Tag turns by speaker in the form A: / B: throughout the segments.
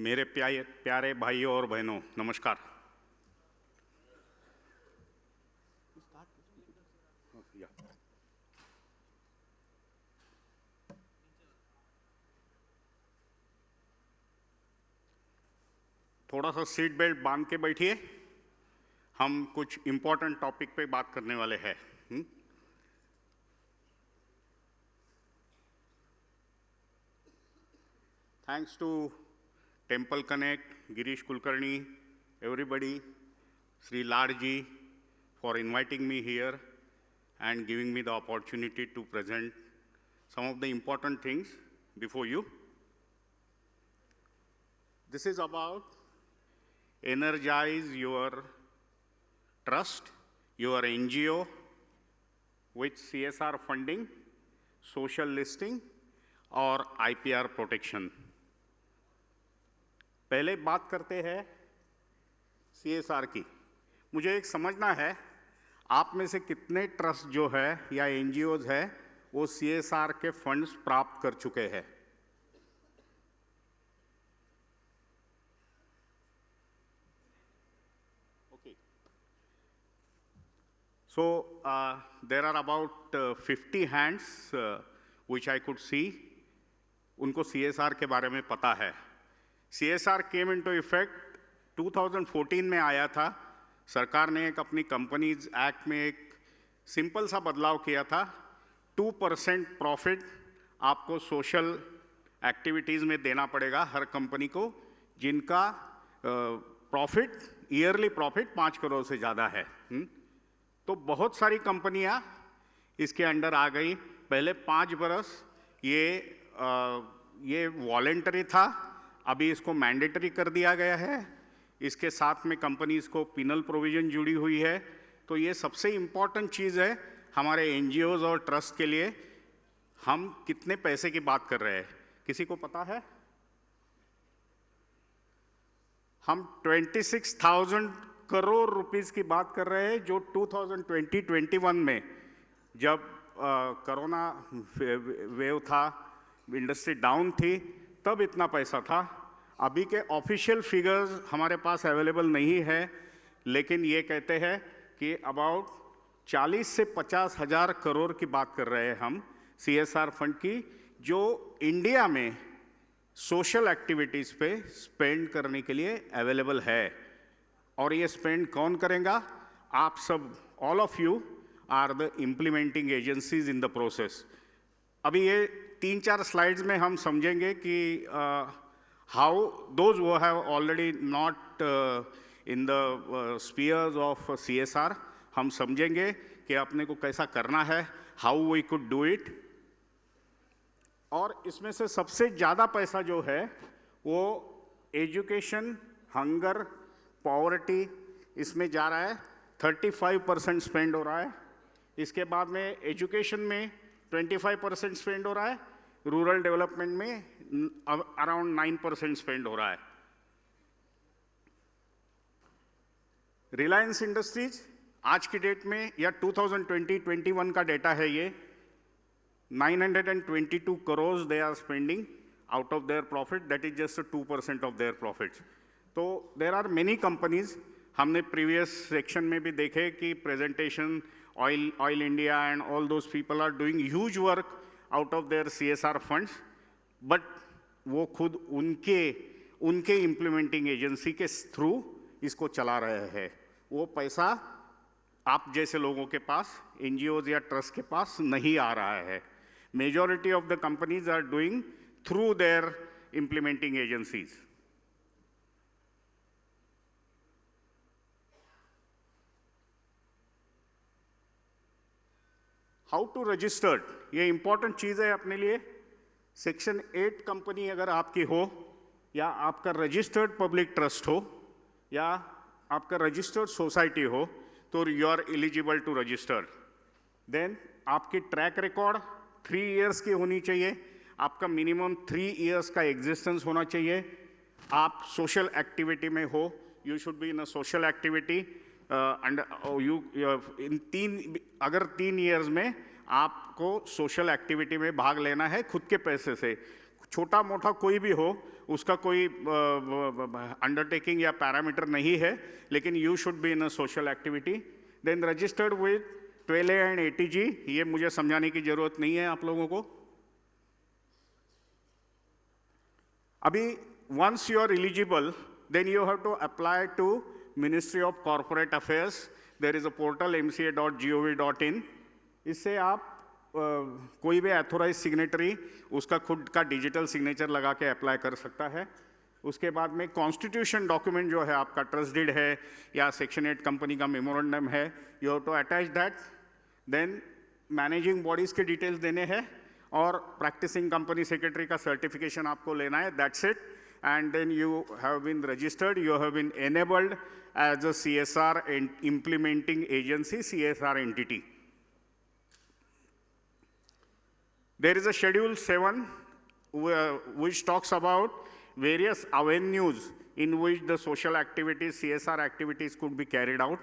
A: मेरे प्यारे भाइयों और बहनों, नमस्कार। थोड़ा सा सीट बेल्ट बांध के बैठिए। हम कुछ इम्पोर्टेंट टॉपिक पे बात करने वाले हैं। Thanks to Temple Connect, Girish Kulkarni, everybody, Sri Larji, for inviting me here and giving me the opportunity to present some of the important things before you. This is about energize your trust, your NGO with CSR funding, social listing और IPR protection. पहले बात करते हैं CSR की। मुझे एक समझना है, आप में से कितने ट्रस्ट जो है या NGOs है वो CSR के फंड्स प्राप्त कर चुके हैं? Okay. So there are about 50 hands which I could see. उनको CSR के बारे में पता है। CSR came into effect 2014 में आया था। सरकार ने एक अपनी कंपनीज एक्ट में एक सिंपल सा बदलाव किया था। 2% प्रॉफिट आपको सोशल एक्टिविटीज़ में देना पड़ेगा हर कंपनी को जिनका प्रॉफिट, ईयरली प्रॉफिट 5 करोड़ से ज़्यादा है। तो बहुत सारी कंपनियां इसके अंडर आ गई। पहले 5 बरस ये वॉलेंटरी था, अभी इसको मैंडेटरी कर दिया गया है। इसके साथ में कंपनीज को पिनल प्रोविजन जुड़ी हुई है। तो ये सबसे इम्पॉर्टेंट चीज़ है हमारे NGOs और ट्रस्ट के लिए। हम कितने पैसे की बात कर रहे हैं, किसी को पता है? हम 26,000 करोड़ रुपीस की बात कर रहे हैं, जो 2020-21 में जब कोरोना वेव था, इंडस्ट्री डाउन थी, तब इतना पैसा था। अभी के ऑफिशियल फिगर्स हमारे पास अवेलेबल नहीं है, लेकिन ये कहते हैं कि अबाउट 40 से 50 हज़ार करोड़ की बात कर रहे हैं हम CSR फंड की, जो इंडिया में सोशल एक्टिविटीज़ पे स्पेंड करने के लिए अवेलेबल है। और ये स्पेंड कौन करेगा? आप सब, all of you are the implementing agencies in the process. अभी ये 3-4 स्लाइड्स में हम समझेंगे कि हाउ दोज वो have already not in the spheres of CSR, हम समझेंगे कि अपने को कैसा करना है, how we could do it. और इसमें से सबसे ज़्यादा पैसा जो है वो एजुकेशन, हंगर, पॉवर्टी, इसमें जा रहा है। 35% स्पेंड हो रहा है। इसके बाद में एजुकेशन में 25% स्पेंड हो रहा है। रूरल डेवलपमेंट में अराउंड 9% स्पेंड हो रहा है। रिलायंस इंडस्ट्रीज आज की डेट में, या 2020-21 का डेटा है ये, 922 crore they are spending out of their profit, that is just 2% of their profits. तो देर आर मेनी कंपनीज, हमने प्रीवियस सेक्शन में भी देखे कि presentation, oil India and all those people are doing huge work out of their CSR funds, but वो खुद उनके implementing agency के थ्रू इसको चला रहे हैं। वो पैसा आप जैसे लोगों के पास, NGOs या ट्रस्ट के पास नहीं आ रहा है। Majority of the companies are doing through their implementing agencies. How to registered, ये इंपॉर्टेंट चीज़ है अपने लिए। सेक्शन 8 कंपनी अगर आपकी हो, या आपका रजिस्टर्ड पब्लिक ट्रस्ट हो, या आपका रजिस्टर्ड सोसाइटी हो, तो you are eligible to registered. Then आपकी ट्रैक रिकॉर्ड 3 इयर्स की होनी चाहिए। आपका मिनिमम 3 इयर्स का एग्जिस्टेंस होना चाहिए। आप सोशल एक्टिविटी में हो, you should be in a social activity अगर 3 इयर्स में आपको सोशल एक्टिविटी में भाग लेना है खुद के पैसे से, छोटा मोटा कोई भी हो, उसका कोई अंडरटेकिंग या पैरामीटर नहीं है, लेकिन you should be in a social activity. Then registered with 12A and ATG, ये मुझे समझाने की जरूरत नहीं है आप लोगों को। अभी once you are eligible, then you have to apply to Ministry of Corporate Affairs. There is a portal mca.gov.in. इससे आप कोई भी एथोराइज सिग्नेटरी उसका खुद का डिजिटल सिग्नेचर लगा के अप्लाई कर सकता है। उसके बाद में कॉन्स्टिट्यूशन डॉक्यूमेंट जो है आपका ट्रस्ट डीड है या सेक्शन 8 कंपनी का मेमोरेंडम है, you have to attach that. Then managing bodies के डिटेल्स देने हैं और प्रैक्टिसिंग कंपनी सेक्रेटरी का सर्टिफिकेशन आपको लेना है, that's it. And then you have been registered, you have been enabled as a CSR implementing agency, CSR entity. There is a Schedule 7 which talks about various avenues in which the social activities, CSR activities could be carried out.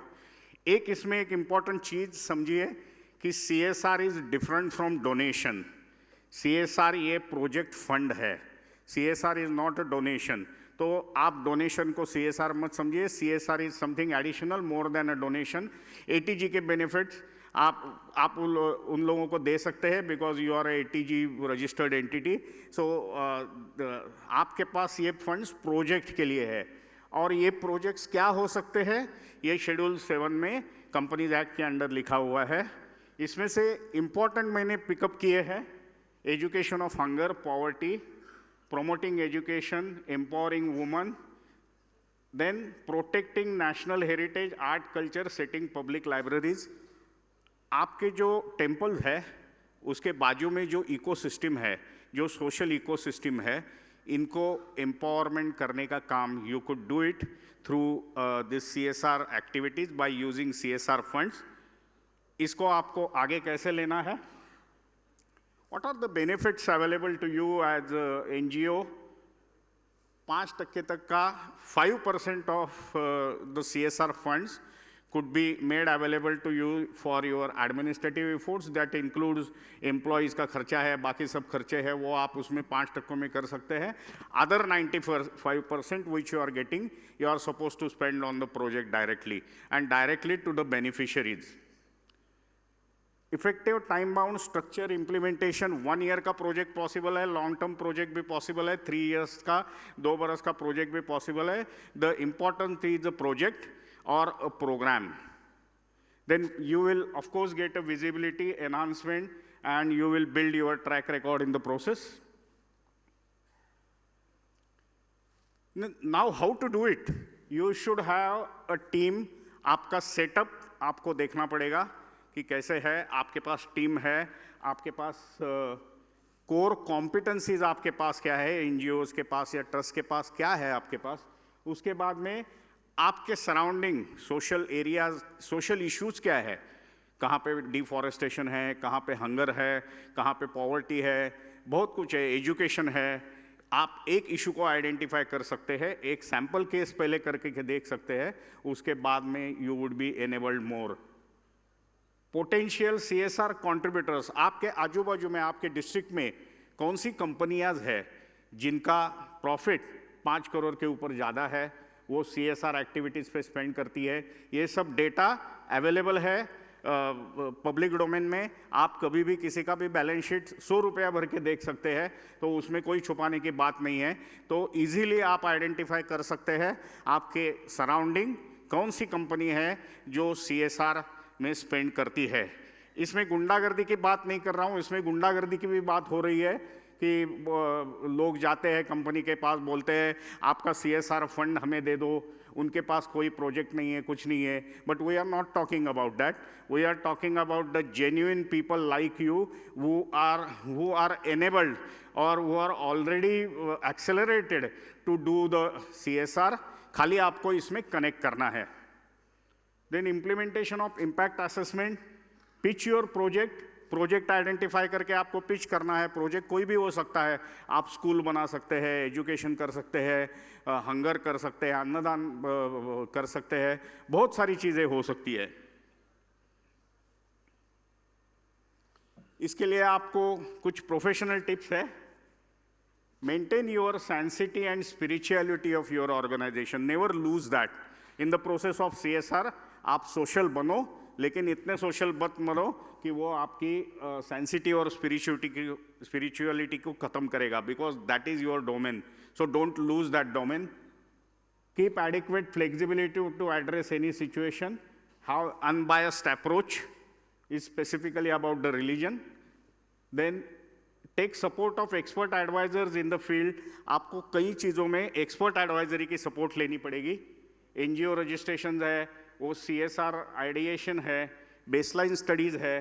A: एक इसमें एक important चीज समझिए कि CSR is different from donation. CSR ये project fund है, CSR is not a donation. तो आप डोनेशन को CSR मत समझिए, CSR is something additional more than a donation. ATG के बेनिफिट्स आप उन लोगों को दे सकते हैं because you are ATG registered entity. So आपके पास ये फंड्स प्रोजेक्ट के लिए है। और ये प्रोजेक्ट्स क्या हो सकते हैं, ये शेड्यूल 7 में कंपनीज एक्ट के अंडर लिखा हुआ है। इसमें से इम्पॉर्टेंट मैंने पिकअप किए हैं, education of hunger poverty, promoting education, empowering women, then protecting national heritage, art, culture, setting public libraries. आपके जो टेम्पल है उसके बाजू में जो इकोसिस्टम है, जो सोशल इकोसिस्टम है, इनको एम्पावरमेंट करने का काम you could do it through this CSR activities by using CSR funds. इसको आपको आगे कैसे लेना है? What are the benefits available to you as NGO? 5% तक का 5% of the CSR funds could be made available to you for your administrative efforts. That includes employees का खर्चा है, बाकी सब खर्चे हैं, वो आप उसमें 5% में कर सकते हैं। Other 95% which you are getting, you are supposed to spend on the project directly and directly to the beneficiaries. Effective time bound structure implementation, 1 year का प्रोजेक्ट पॉसिबल है, लॉन्ग टर्म प्रोजेक्ट भी पॉसिबल है, 3 years का 2 बरस का project भी possible है। The important is a project और a program. Then you will of course get a visibility enhancement and you will build your track record in the process. Now how to do it? You should have a team. आपका setup आपको देखना पड़ेगा कि कैसे है, आपके पास team है, आपके पास कोर कॉम्पिटेंसीज आपके पास क्या है, NGOs के पास या ट्रस्ट के पास क्या है आपके पास। उसके बाद में आपके surrounding social areas, social issues क्या है, कहाँ पे डिफॉरेस्टेशन है, कहाँ पे हंगर है, कहाँ पे पॉवर्टी है, बहुत कुछ है, एजुकेशन है। आप एक इशू को आइडेंटिफाई कर सकते हैं, एक सैम्पल केस पहले करके देख सकते हैं, उसके बाद में you would be enabled more. Potential CSR contributors, आपके आजू बाजू में आपके डिस्ट्रिक्ट में कौन सी कंपनियां है जिनका प्रॉफिट 5 करोड़ के ऊपर ज़्यादा है, वो CSR एक्टिविटीज़ पे स्पेंड करती है। ये सब डेटा अवेलेबल है पब्लिक डोमेन में। आप कभी भी किसी का भी बैलेंस शीट 100 रुपया भर के देख सकते हैं, तो उसमें कोई छुपाने की बात नहीं है। तो इजीली आप आइडेंटिफाई कर सकते हैं आपके सराउंडिंग कौन सी कंपनी है जो CSR में स्पेंड करती है। इसमें गुंडागर्दी की बात नहीं कर रहा हूँ, इसमें गुंडागर्दी की भी बात हो रही है कि लोग जाते हैं कंपनी के पास, बोलते हैं आपका CSR फंड हमें दे दो, उनके पास कोई प्रोजेक्ट नहीं है, कुछ नहीं है। But we are not talking about that, we are talking about the genuine people like you who are enabled or who are already accelerated to do the CSR। खाली आपको इसमें कनेक्ट करना है। Then implementation of impact assessment, pitch your project, project identify करके आपको pitch करना है। Project कोई भी हो सकता है, आप स्कूल बना सकते हैं, एजुकेशन कर सकते हैं, हंगर कर सकते हैं, अन्नदान कर सकते हैं, बहुत सारी चीज़ें हो सकती है। इसके लिए आपको कुछ प्रोफेशनल टिप्स है। Maintain your sanctity and spirituality of your organization. Never lose that. In the process of CSR, आप social बनो, लेकिन इतने social मत बनो कि वो आपकी sanctity और spirituality को खत्म करेगा, because that is your domain. So don't lose that domain. Keep adequate flexibility to address any situation. How unbiased approach is specifically about the religion. Then take support of expert advisers in the field. आपको कई चीज़ों में expert advisory की support लेनी पड़ेगी. NGO registration है, वो CSR ideation है, बेसलाइन स्टडीज़ है,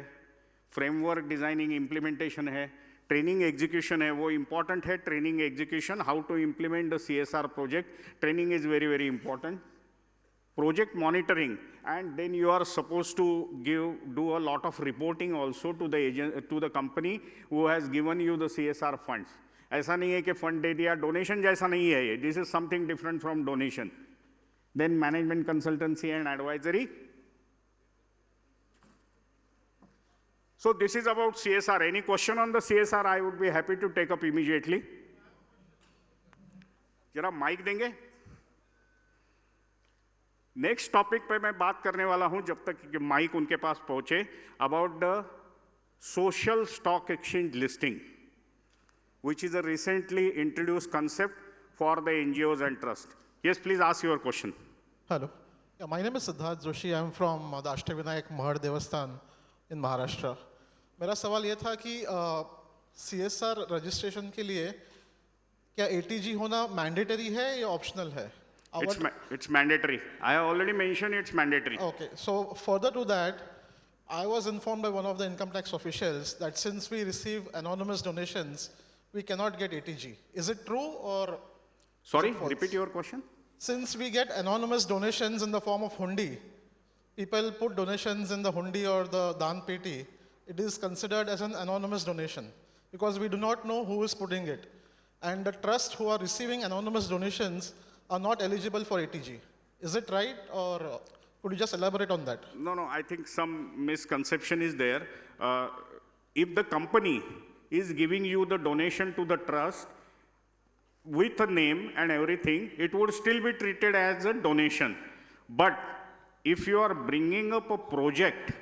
A: फ्रेमवर्क डिज़ाइनिंग इम्प्लीमेंटेशन है, ट्रेनिंग एग्जीक्यूशन है. वो इम्पॉर्टेंट है. Training execution, how to implement the CSR project, training is very very important. Project monitoring, and then you are supposed to do a lot of reporting also to the company who has given you the CSR funds. ऐसा नहीं है कि fund दे दिया, donation जैसा नहीं है ये. This is something different from donation. Then management consultancy and advisory. So this is about CSR. Any question on the CSR? I would be happy to take up immediately. जरा mic देंगे. Next topic पे मैं बात करने वाला हूं जब तक कि माइक उनके पास पहुंचे, about the social stock exchange listing, which is a recently introduced concept for the NGOs and trust. Yes, please ask your question.
B: Hello. Yeah, my name is Siddharth Joshi. I am from the Ashtavinayak Mahad Devasthan in Maharashtra. मेरा सवाल ये था कि CSR registration के लिए क्या ATG होना mandatory है या ऑप्शनल है?
A: It's mandatory. I have already mentioned it's mandatory.
B: Okay, so further to that, I was informed by one of the income tax officials that since we receive anonymous donations, we cannot get ATG. Is it true or?
A: Sorry, repeat your question.
B: Since we get anonymous donations in the form of hundi, people put donations in the hundi or the dan peti, it is considered as an anonymous donation because we do not know who is putting it. And the trusts who are receiving anonymous donations are not eligible for ATG. Is it right, or could you just elaborate on that?
A: No, I think some misconception is there. If the company is giving you the donation to the trust with a name and everything, it would still be treated as a donation. But if you are bringing up a project...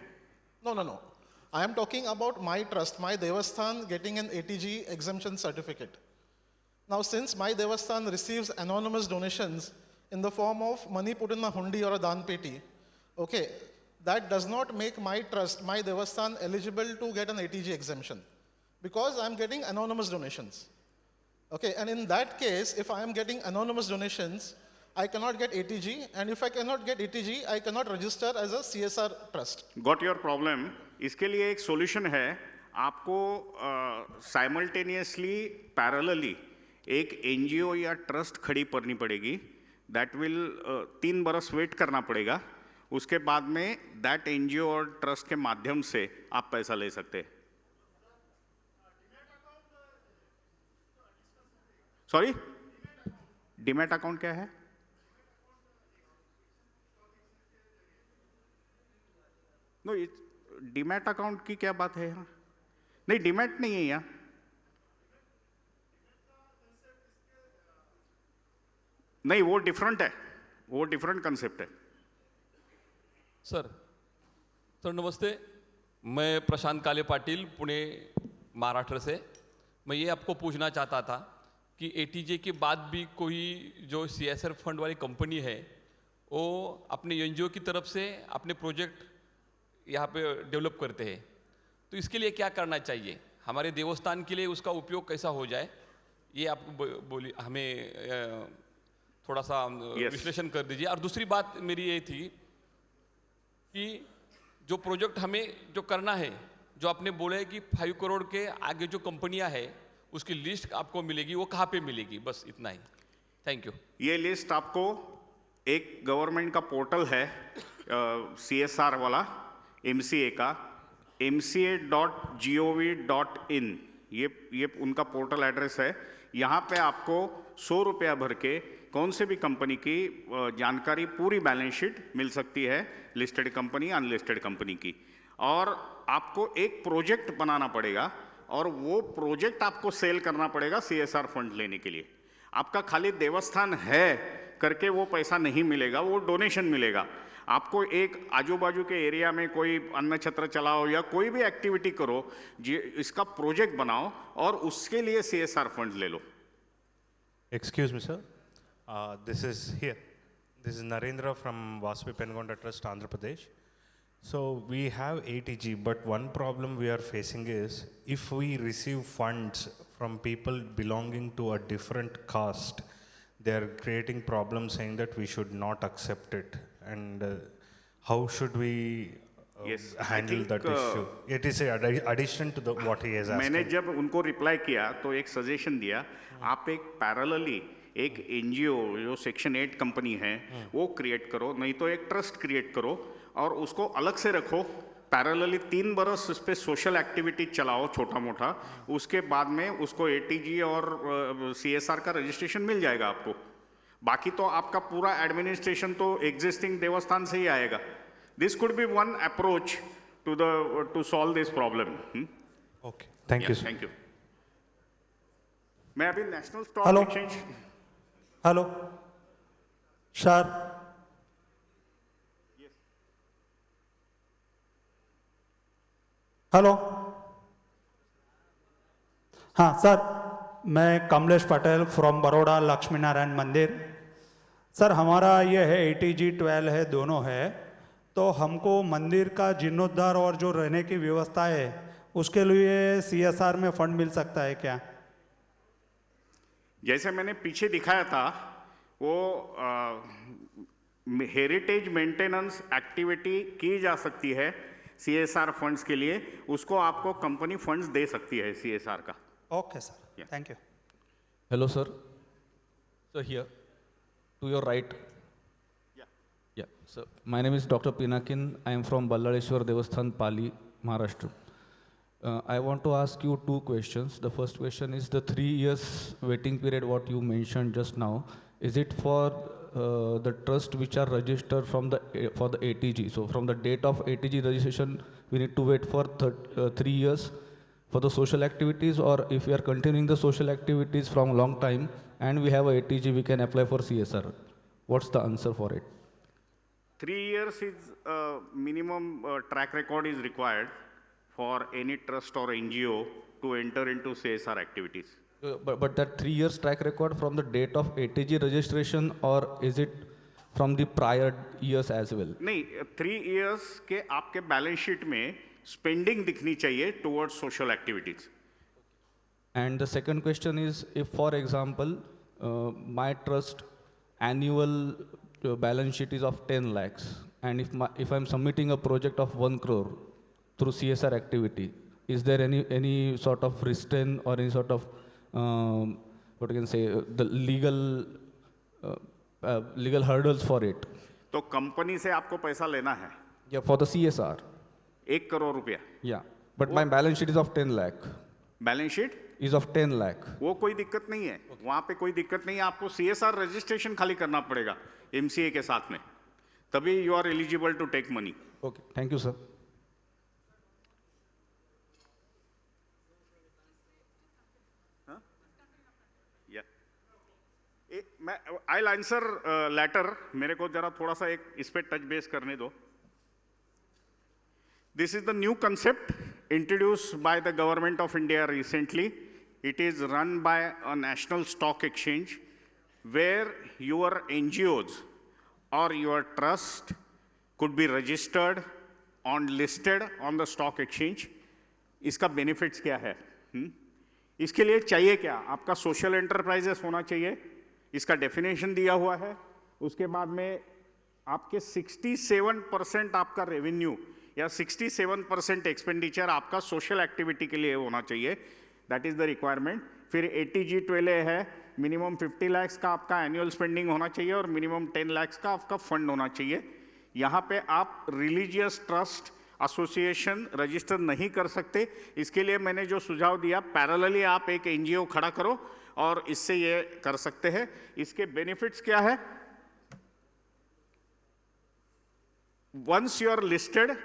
B: No. I am talking about my trust, my Devasthan getting an ATG exemption certificate. Now, since my Devasthan receives anonymous donations in the form of money put in a hundi or a dan peti, okay, that does not make my trust, my Devasthan, eligible to get an ATG exemption because I'm getting anonymous donations. Okay, and in that case, if I am getting anonymous donations, I cannot get ATG, and if I cannot get ATG, I cannot register as a CSR trust.
A: Got your problem. इसके लिए एक solution है. आपको simultaneously, parallelly, एक NGO या trust खड़ी करनी पड़ेगी. दैट विल 3 बरस वेट करना पड़ेगा. उसके बाद में दैट NGO और ट्रस्ट के माध्यम से आप पैसा ले सकते हैं. सॉरी, डीमैट अकाउंट क्या है? नो, डीमैट अकाउंट की क्या बात है यहाँ? नहीं, डीमैट नहीं है यहाँ. नहीं, वो डिफरेंट है, वो डिफरेंट कंसेप्ट है.
C: सर नमस्ते. मैं प्रशांत काले पाटिल, पुणे महाराष्ट्र से. मैं ये आपको पूछना चाहता था कि ATJ के बाद भी कोई जो CSR फंड वाली कंपनी है वो अपने NGO की तरफ से अपने प्रोजेक्ट यहाँ पे डेवलप करते हैं, तो इसके लिए क्या करना चाहिए? हमारे देवस्थान के लिए उसका उपयोग कैसा हो जाए, ये आप बोलिए, हमें थोड़ा सा विश्लेषण कर दीजिए. और दूसरी बात मेरी ये थी कि जो प्रोजेक्ट हमें जो करना है, जो आपने बोला है कि 5 करोड़ के आगे जो कंपनियां है उसकी लिस्ट आपको मिलेगी, वो कहाँ पे मिलेगी? बस इतना ही. Thank you.
A: ये लिस्ट आपको एक गवर्नमेंट का पोर्टल है CSR वाला, MCA का, mca.gov.in, ये उनका पोर्टल एड्रेस है. यहाँ पे आपको 100 रुपया भर के कौन से भी कंपनी की जानकारी, पूरी बैलेंस शीट मिल सकती है, लिस्टेड कंपनी, अनलिस्टेड कंपनी की. और आपको एक प्रोजेक्ट बनाना पड़ेगा और वो प्रोजेक्ट आपको सेल करना पड़ेगा CSR फंड लेने के लिए। आपका खाली देवस्थान है करके वो पैसा नहीं मिलेगा, वो डोनेशन मिलेगा। आपको एक आजू बाजू के एरिया में कोई अन्न छत्र चलाओ या कोई भी एक्टिविटी करो, इसका प्रोजेक्ट बनाओ और उसके लिए CSR फंड ले लो।
D: Excuse me, sir. This is here. This is Narendra from Vaspi Pengonda Trust, Andhra Pradesh. So we have ATG, but one problem we are facing is if we receive funds from people belonging to a different caste, they are creating problems saying that we should not accept it. And how should we
A: Yes, I
D: handle
A: think,
D: that issue? It is a addition to the what he has asked.
A: मैंने जब उनको reply किया तो एक suggestion दिया, आप एक parallelly एक NGO जो सेक्शन 8 कंपनी है वो क्रिएट करो, नहीं तो एक ट्रस्ट क्रिएट करो और उसको अलग से रखो। पैरेलली 3 बरस इस पे सोशल एक्टिविटी चलाओ छोटा मोटा, उसके बाद में उसको ATG और CSR का रजिस्ट्रेशन मिल जाएगा आपको। बाकी तो आपका पूरा एडमिनिस्ट्रेशन तो एग्जिस्टिंग देवस्थान से ही आएगा। This could be one approach to solve this problem.
D: Okay. Thank you, sir.
A: Thank you. मैं अभी national stock
E: Hello.
A: Exchange
E: Hello, sir. Hello, हाँ सर, मैं कमलेश पटेल फ्रॉम बड़ौदा लक्ष्मी नारायण मंदिर। सर हमारा ये है ATG 12 है, दोनों है, तो हमको मंदिर का जीर्णोद्धार और जो रहने की व्यवस्था है उसके लिए CSR में फंड मिल सकता है क्या?
A: जैसे मैंने पीछे दिखाया था, वो हेरिटेज मेंटेनेंस एक्टिविटी की जा सकती है CSR फंड्स के लिए, उसको आपको कंपनी फंड्स दे सकती है CSR का।
E: Okay sir,
A: Yeah.
E: Thank you.
C: Hello, sir. So here, to your right.
A: Yeah.
C: Yeah. So my name is Dr. Pinakin. I am from Balladeshwar Devasthan, Pali, Maharashtra. I want to ask you 2 questions. The first question is the 3 years waiting period what you mentioned just now. Is it for the trust which are registered from for the ATG? So from the date of ATG registration, we need to wait for 3 years for the social activities, or if we are continuing the social activities from long time and we have a ATG, we can apply for CSR. What's the answer for it?
A: 3 years is minimum track record is required for any trust or NGO to enter into CSR activities.
C: But that 3 years track record from the date of ATG registration, or is it from the prior years as well?
A: नहीं, 3 years के आपके balance sheet में spending दिखनी चाहिए towards social activities.
C: And the second question is, if for example, my trust annual balance sheet is of 10 lakhs, and if I'm submitting a project of 1 crore through CSR activity, is there any sort of restraint or any sort of what you can say the legal hurdles for it?
A: तो company से आपको पैसा लेना है
C: Yeah, for the CSR.
A: 1 crore रुपया,
C: Yeah, but my balance sheet is of 10 lakh.
A: Balance sheet
C: Is of 10 lakh.
A: वो कोई दिक्कत नहीं है, वहां पे कोई दिक्कत नहीं है। आपको CSR रजिस्ट्रेशन खाली करना पड़ेगा MCA के साथ में, तभी you are eligible to take money.
C: Okay, thank you, sir.
A: मैं I'll answer later, मेरे को जरा थोड़ा सा एक इस पे टच बेस करने दो। This is the new concept introduced by the government of India recently. It is run by a national stock exchange where your NGOs or your trust could be registered and listed on the stock exchange. इसका benefits क्या है? इसके लिए चाहिए क्या? आपका social enterprises होना चाहिए, इसका definition दिया हुआ है। उसके बाद में आपके 67% आपका revenue या 67% एक्सपेंडिचर आपका सोशल एक्टिविटी के लिए होना चाहिए, दैट इज द रिक्वायरमेंट। फिर ATG 12 है, मिनिमम 50 लाख का आपका एनुअल स्पेंडिंग होना चाहिए और मिनिमम 10 लाख का आपका फंड होना चाहिए। यहाँ पे आप रिलीजियस ट्रस्ट एसोसिएशन रजिस्टर नहीं कर सकते। इसके लिए मैंने जो सुझाव दिया, पैरेलली आप एक NGO खड़ा करो और इससे ये कर सकते हैं। इसके बेनिफिट्स क्या है? वंस यू आर लिस्टेड,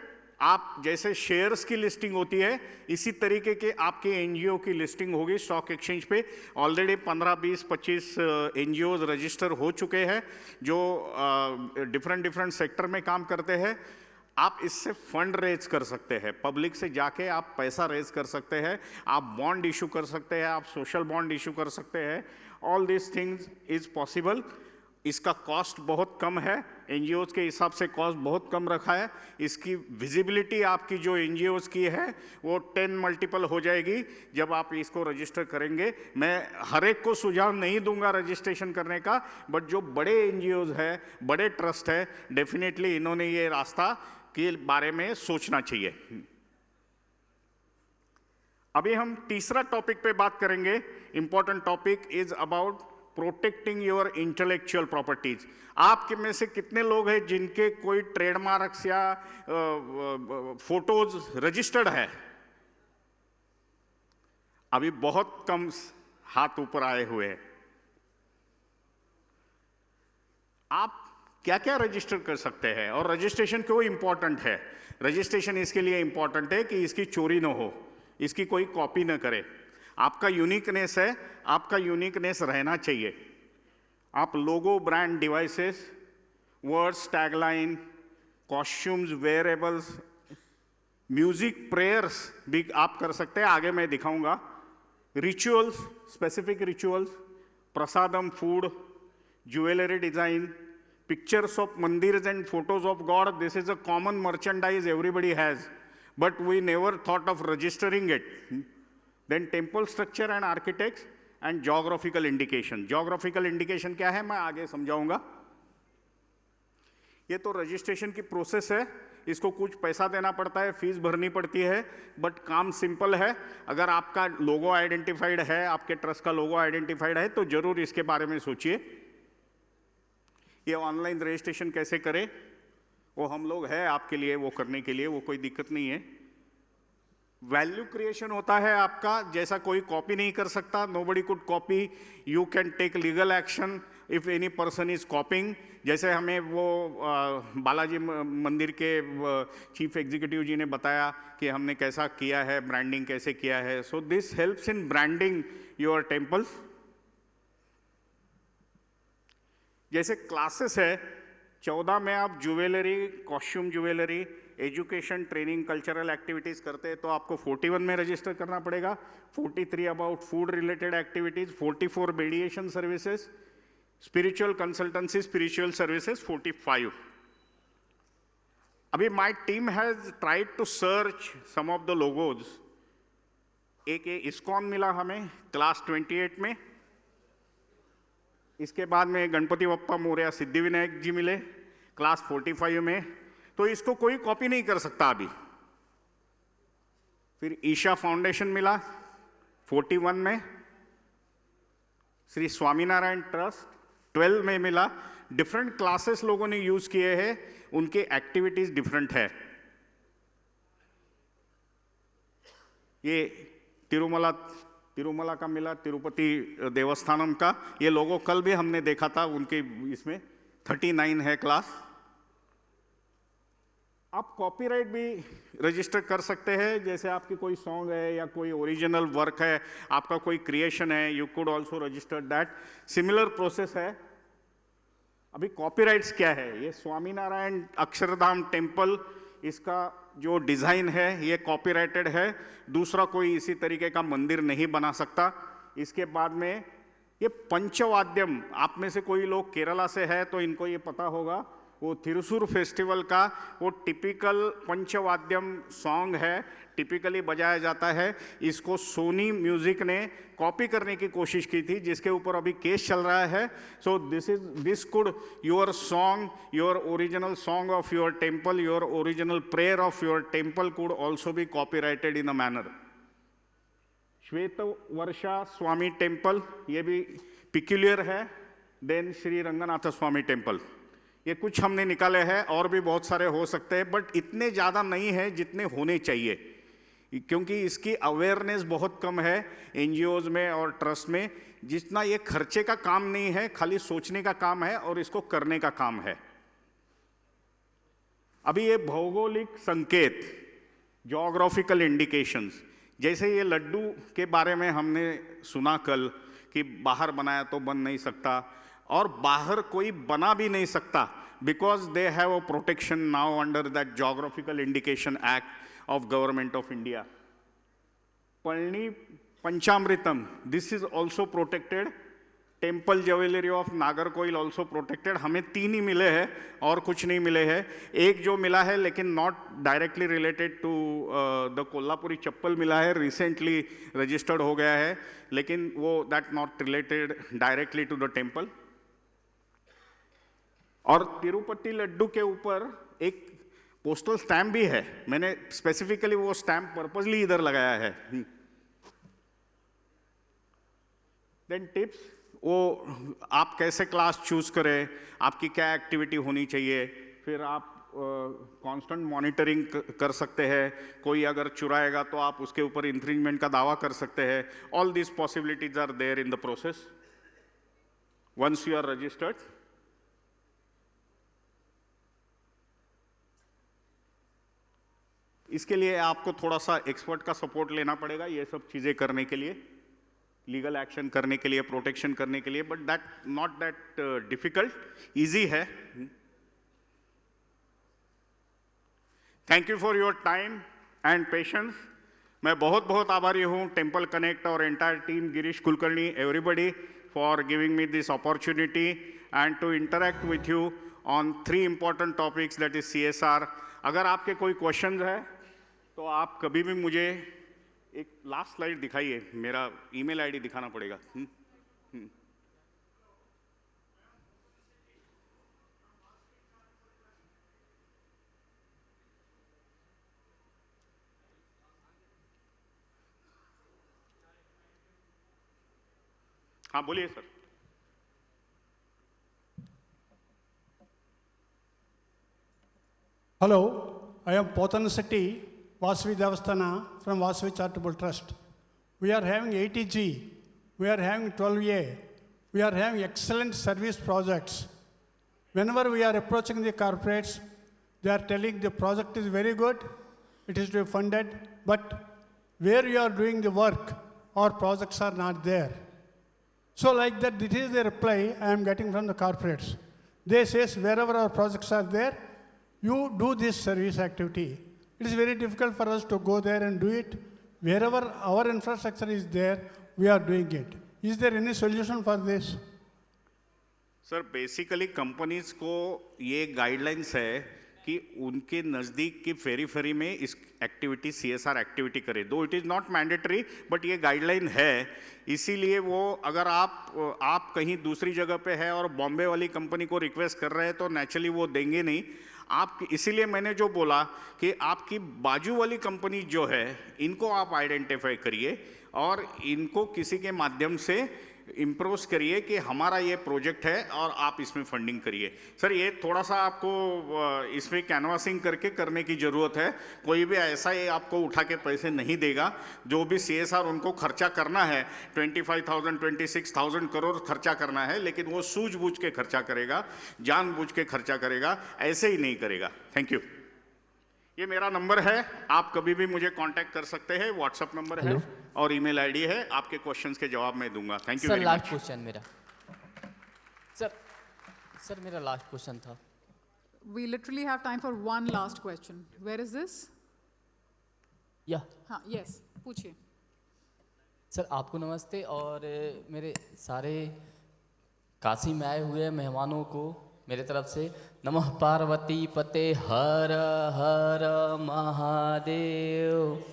A: आप जैसे शेयर्स की लिस्टिंग होती है इसी तरीके के आपके एनजीओ की लिस्टिंग होगी स्टॉक एक्सचेंज पे। ऑलरेडी 15, 20, 25 एनजीओज रजिस्टर हो चुके हैं जो डिफरेंट सेक्टर में काम करते हैं। आप इससे फंड रेज कर सकते हैं, पब्लिक से जाके आप पैसा रेज कर सकते हैं, आप बॉन्ड इशू कर सकते हैं, आप सोशल बॉन्ड इशू कर सकते हैं। All this things is possible. इसका कॉस्ट बहुत कम है, एनजीओज के हिसाब से कॉस्ट बहुत कम रखा है। इसकी विजिबिलिटी आपकी जो एनजीओज की है वो 10 मल्टीपल हो जाएगी जब आप इसको रजिस्टर करेंगे। मैं हर एक को सुझाव नहीं दूंगा रजिस्ट्रेशन करने का, बट जो बड़े एनजीओज है, बड़े ट्रस्ट है, डेफिनेटली इन्होंने ये रास्ता के बारे में सोचना चाहिए। अभी हम तीसरा टॉपिक पे बात करेंगे। Important topic is about protecting your intellectual properties. आपके में से कितने लोग हैं जिनके कोई ट्रेडमार्क्स या फोटोज रजिस्टर्ड है? अभी बहुत कम हाथ ऊपर आए हुए हैं। आप क्या क्या रजिस्टर कर सकते हैं और रजिस्ट्रेशन क्यों इंपॉर्टेंट है? रजिस्ट्रेशन इसके लिए इंपॉर्टेंट है कि इसकी चोरी ना हो, इसकी कोई कॉपी ना करे। आपका यूनिकनेस है, आपका यूनिकनेस रहना चाहिए। आप logo, brand, devices, words, tagline, costumes, wearables, music, prayers भी आप कर सकते हैं, आगे मैं दिखाऊंगा। Rituals, specific rituals, prasadam, food, jewellery design, pictures of mandirs and photos of God. This is a common merchandise everybody has, but we never thought of registering it. Then temple structure and architects and geographical indication. Geographical indication क्या है मैं आगे समझाऊंगा। ये तो registration की process है, इसको कुछ पैसा देना पड़ता है, फीस भरनी पड़ती है, बट काम सिंपल है। अगर आपका लोगो आइडेंटिफाइड है, आपके ट्रस्ट का लोगो आइडेंटिफाइड है, तो जरूर इसके बारे में सोचिए। ये ऑनलाइन रजिस्ट्रेशन कैसे करें, वो हम लोग हैं आपके लिए, वो करने के लिए, वो कोई दिक्कत नहीं है। वैल्यू क्रिएशन होता है आपका, जैसा कोई कॉपी नहीं कर सकता, nobody could copy, you can take legal action if any person is copying. जैसे हमें वो बालाजी मंदिर के चीफ एग्जीक्यूटिव जी ने बताया कि हमने कैसा किया है, ब्रांडिंग कैसे किया है। So this helps in branding your temples. जैसे क्लासेस है, 14 में आप jewellery, costume jewellery, education, training, cultural activities करते हैं तो आपको 41 में रजिस्टर करना पड़ेगा। 43 about food related activities, 44 mediation services, spiritual consultancy, spiritual services 45। अभी my team has tried to search some of the logos. एक इस्कॉन मिला हमें क्लास 28 में, इसके बाद में गणपति बप्पा मोरया सिद्धिविनायक जी मिले क्लास 45 में, तो इसको कोई कॉपी नहीं कर सकता अभी। फिर ईशा फाउंडेशन मिला 41 में, श्री स्वामीनारायण ट्रस्ट 12 में मिला। डिफरेंट क्लासेस लोगों ने यूज किए हैं, उनके एक्टिविटीज डिफरेंट है। ये तिरुमला का मिला, तिरुपति देवस्थानम का, ये लोगों कल भी हमने देखा था उनके इसमें 39 है क्लास। आप कॉपीराइट भी रजिस्टर कर सकते हैं, जैसे आपकी कोई सॉन्ग है या कोई ओरिजिनल वर्क है, आपका कोई क्रिएशन है, you could also register that. Similar process है। अभी कॉपीराइट्स क्या है? ये स्वामीनारायण अक्षरधाम टेम्पल, इसका जो डिज़ाइन है ये कॉपीराइटेड है, दूसरा कोई इसी तरीके का मंदिर नहीं बना सकता। इसके बाद में ये पंचवाद्यम, आप में से कोई लोग केरला से है तो इनको ये पता होगा, वो थिरुसूर फेस्टिवल का वो टिपिकल पंचवाद्यम सॉन्ग है, टिपिकली बजाया जाता है। इसको सोनी म्यूजिक ने कॉपी करने की कोशिश की थी, जिसके ऊपर अभी केस चल रहा है। So this could your song, your original song of your temple, your original prayer of your temple could also be copyrighted in a manner. श्वेत वर्षा स्वामी टेम्पल, ये भी पिक्यूलियर है। देन श्री रंगनाथ स्वामी टेम्पल, ये कुछ हमने निकाले हैं, और भी बहुत सारे हो सकते हैं, बट इतने ज़्यादा नहीं है जितने होने चाहिए, क्योंकि इसकी अवेयरनेस बहुत कम है एनजीओज में और ट्रस्ट में। जितना ये खर्चे का काम नहीं है, खाली सोचने का काम है और इसको करने का काम है। अभी ये भौगोलिक संकेत, जोग्राफिकल इंडिकेशंस, जैसे ये लड्डू के बारे में हमने सुना कल कि बाहर बनाया तो बन नहीं सकता, और बाहर कोई बना भी नहीं सकता because they have a protection now under that geographical indication act of government of India. Palani panchamritam, this is also protected. Temple jewellery of Nagercoil also protected. हमें 3 ही मिले हैं और कुछ नहीं मिले हैं. एक जो मिला है लेकिन not directly related to the Kolhapuri chappal मिला है, रिसेंटली रजिस्टर्ड हो गया है, लेकिन वो that not related directly to the temple. और तिरुपति लड्डू के ऊपर एक पोस्टल स्टैम्प भी है. मैंने स्पेसिफिकली वो स्टैम्प पर्पजली इधर लगाया है. देन टिप्स, वो आप कैसे क्लास चूज करें, आपकी क्या एक्टिविटी होनी चाहिए, फिर आप कांस्टेंट मॉनिटरिंग कर सकते हैं. कोई अगर चुराएगा तो आप उसके ऊपर इंफ्रिंजमेंट का दावा कर सकते हैं. All this possibilities are there in the process once you are registered. इसके लिए आपको थोड़ा सा एक्सपर्ट का सपोर्ट लेना पड़ेगा ये सब चीजें करने के लिए, लीगल एक्शन करने के लिए, प्रोटेक्शन करने के लिए, but that not that difficult, easy है. Thank you for your time and patience. मैं बहुत बहुत आभारी हूँ टेम्पल कनेक्ट और entire team, Girish Kulkarni, everybody, for giving me this opportunity and to interact with you on 3 important topics, that is CSR. अगर आपके कोई क्वेश्चंस है तो आप कभी भी मुझे एक लास्ट स्लाइड दिखाइए, मेरा ईमेल आईडी दिखाना पड़ेगा. हाँ बोलिए sir.
F: Hello, I am Potan Setti, Vasavi Devasthana from Vasavi Charitable Trust. We are having 80G, we are having 12A, we are having excellent service projects. Whenever we are approaching the corporates, they are telling the project is very good, it is to be funded, but where you are doing the work, our projects are not there. So like that, this is the reply I am getting from the corporates. They say wherever our projects are there, you do this service activity. It is very difficult for us to go there and do it. Wherever our infrastructure is there, we are doing it. Is there any solution for this?
A: Sir basically companies को ये guidelines है कि उनके नज़दीक की फेरी में इस activity CSR activity करे. दो it is not mandatory but ये गाइडलाइन है. इसीलिए वो अगर आप कहीं दूसरी जगह पे है और बॉम्बे वाली कंपनी को रिक्वेस्ट कर रहे हैं तो नेचुरली वो देंगे नहीं. आप इसीलिए मैंने जो बोला कि आपकी बाजू वाली कंपनी जो है इनको आप आइडेंटिफाई करिए और इनको किसी के माध्यम से इम्प्रोज करिए कि हमारा ये प्रोजेक्ट है और आप इसमें फंडिंग करिए. सर ये थोड़ा सा आपको इसमें कैनवासिंग करके करने की ज़रूरत है. कोई भी ऐसा ही आपको उठा के पैसे नहीं देगा. जो भी CSR उनको खर्चा करना है 25,000 26,000 करोड़ खर्चा करना है, लेकिन वो सूझबूझ के खर्चा करेगा, जानबूझ के खर्चा करेगा, ऐसे ही नहीं करेगा. Thank you. ये मेरा नंबर है, आप कभी भी मुझे कांटेक्ट कर सकते हैं. व्हाट्सएप नंबर है और ईमेल आईडी है. आपके क्वेश्चंस के जवाब मैं दूंगा. Thank you very much.
G: Last question मेरा सर मेरा लास्ट क्वेश्चन था.
H: We literally have time for one last question. Where is this?
G: या
H: हाँ, yes, पूछिए.
G: सर आपको नमस्ते और मेरे सारे काशी में आए हुए मेहमानों को मेरे तरफ से नमः पार्वती पते हर हर महादेव.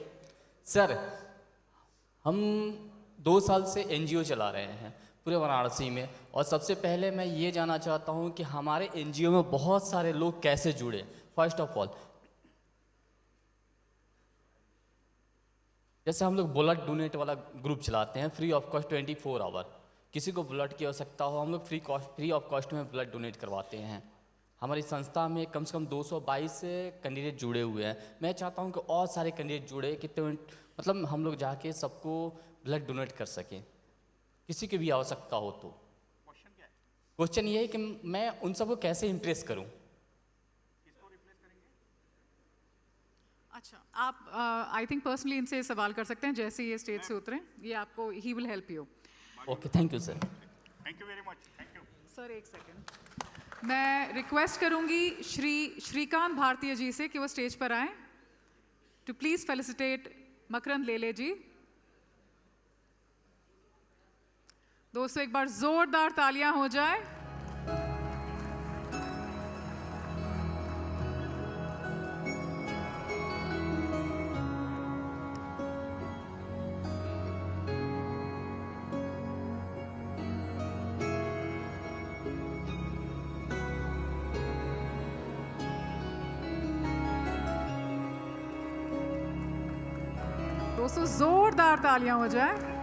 G: सर हम 2 साल से NGO चला रहे हैं पूरे वाराणसी में, और सबसे पहले मैं ये जानना चाहता हूँ कि हमारे NGO में बहुत सारे लोग कैसे जुड़े. फर्स्ट ऑफ ऑल जैसे हम लोग ब्लड डोनेट वाला ग्रुप चलाते हैं फ्री ऑफ कॉस्ट 24 आवर. किसी को ब्लड की आवश्यकता हो हम लोग फ्री ऑफ कॉस्ट में ब्लड डोनेट करवाते हैं. हमारी संस्था में कम से कम 222 कैंडिडेट जुड़े हुए हैं. मैं चाहता हूं कि और सारे कैंडिडेट जुड़े, कितने मतलब हम लोग जाके सबको ब्लड डोनेट कर सकें किसी की भी आवश्यकता हो तो. क्वेश्चन ये है कि मैं उन सबको कैसे इम्प्रेस करूं.
H: अच्छा, आप आई थिंक पर्सनली इनसे सवाल कर सकते हैं जैसे ये स्टेज से उतरें, ये आपको he will help you.
G: Okay, thank you sir.
A: Thank you very much, thank you.
H: Sir एक सेकंड, मैं रिक्वेस्ट करूंगी श्रीकांत भारतीय जी से कि वो स्टेज पर आए टू प्लीज फेलिसिटेट मकरंद लेले जी। दोस्तों एक बार जोरदार तालियां हो जाए। दोस्तों जोरदार तालियां हो जाए।